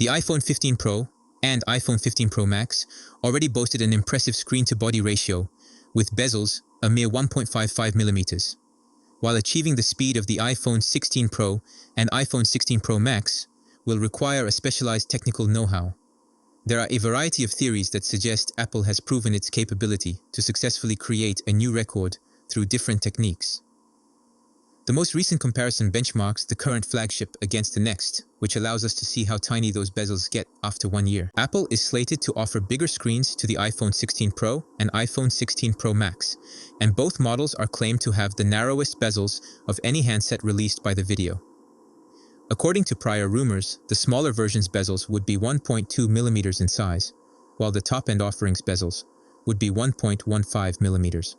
The iPhone 15 Pro and iPhone 15 Pro Max already boasted an impressive screen-to-body ratio, with bezels a mere 1.55 millimeters. While achieving the speed of the iPhone 16 Pro and iPhone 16 Pro Max will require a specialized technical know-how. There are a variety of theories that suggest Apple has proven its capability to successfully create a new record through different techniques. The most recent comparison benchmarks the current flagship against the next, which allows us to see how tiny those bezels get after 1 year. Apple is slated to offer bigger screens to the iPhone 16 Pro and iPhone 16 Pro Max, and both models are claimed to have the narrowest bezels of any handset released by the video. According to prior rumors, the smaller version's bezels would be 1.2 millimeters in size, while the top-end offering's bezels would be 1.15 millimeters.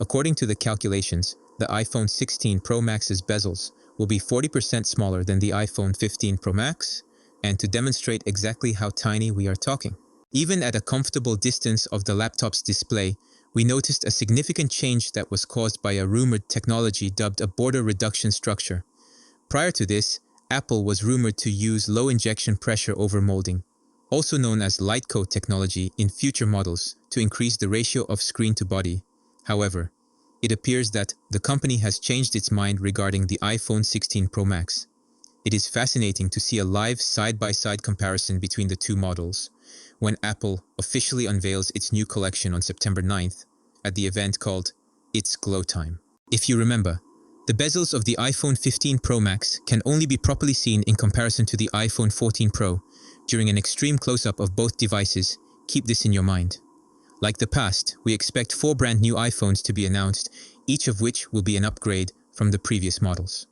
According to the calculations, the iPhone 16 Pro Max's bezels will be 40% smaller than the iPhone 15 Pro Max, and to demonstrate exactly how tiny we are talking. Even at a comfortable distance of the laptop's display, we noticed a significant change that was caused by a rumored technology dubbed a border reduction structure. Prior to this, Apple was rumored to use low injection pressure overmolding, also known as light coat technology, in future models to increase the ratio of screen to body. However, it appears that the company has changed its mind regarding the iPhone 16 Pro Max. It is fascinating to see a live side-by-side comparison between the two models when Apple officially unveils its new collection on September 9th at the event called It's Glow Time. If you remember, the bezels of the iPhone 15 Pro Max can only be properly seen in comparison to the iPhone 14 Pro during an extreme close-up of both devices. Keep this in your mind. Like the past, we expect 4 brand new iPhones to be announced, each of which will be an upgrade from the previous models.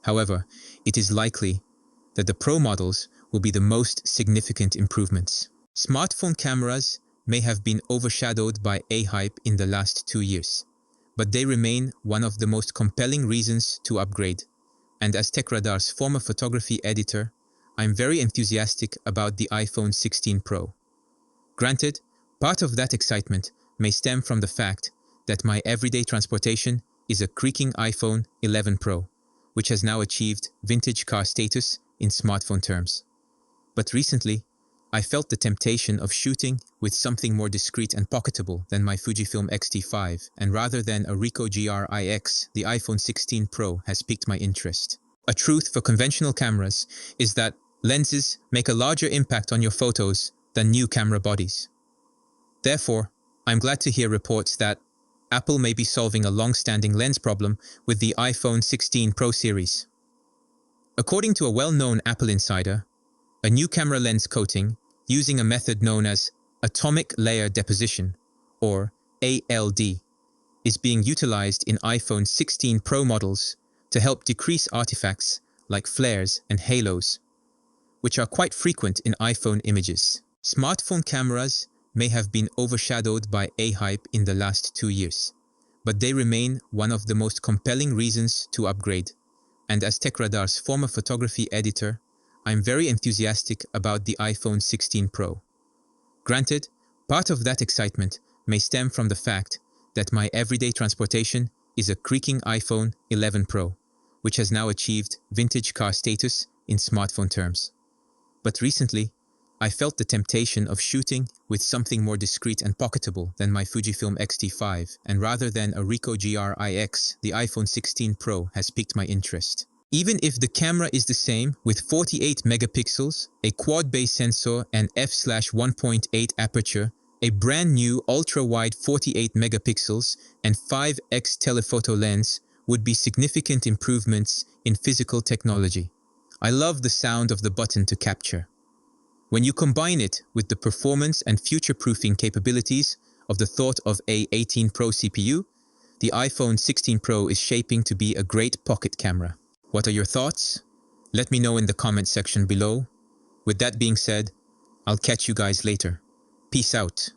However, it is likely that the Pro models will be the most significant improvements. Smartphone cameras may have been overshadowed by AI hype in the last 2 years, but they remain one of the most compelling reasons to upgrade. And as TechRadar's former photography editor, I'm very enthusiastic about the iPhone 16 Pro. Granted, part of that excitement may stem from the fact that my everyday transportation is a creaking iPhone 11 Pro, which has now achieved vintage car status in smartphone terms. But recently, I felt the temptation of shooting with something more discreet and pocketable than my Fujifilm X-T5, and rather than a Ricoh GR-IX, the iPhone 16 Pro has piqued my interest. A truth for conventional cameras is that lenses make a larger impact on your photos than new camera bodies. Therefore, I'm glad to hear reports that Apple may be solving a long-standing lens problem with the iPhone 16 Pro series. According to a well-known Apple insider, a new camera lens coating using a method known as atomic layer deposition, or ALD, is being utilized in iPhone 16 Pro models to help decrease artifacts like flares and halos, which are quite frequent in iPhone images. Smartphone cameras may have been overshadowed by AI hype in the last 2 years, but they remain one of the most compelling reasons to upgrade. And as TechRadar's former photography editor, I'm very enthusiastic about the iPhone 16 Pro. Granted, part of that excitement may stem from the fact that my everyday transportation is a creaking iPhone 11 Pro, which has now achieved vintage car status in smartphone terms. But recently, I felt the temptation of shooting with something more discreet and pocketable than my Fujifilm X-T5, and rather than a Ricoh GR-IX, the iPhone 16 Pro has piqued my interest. Even if the camera is the same with 48 megapixels, a quad-based sensor and f/1.8 aperture, a brand new ultra-wide 48 megapixels and 5x telephoto lens would be significant improvements in physical technology. I love the sound of the button to capture. When you combine it with the performance and future-proofing capabilities of the thought of A18 Pro CPU, the iPhone 16 Pro is shaping to be a great pocket camera. What are your thoughts? Let me know in the comment section below. With that being said, I'll catch you guys later. Peace out.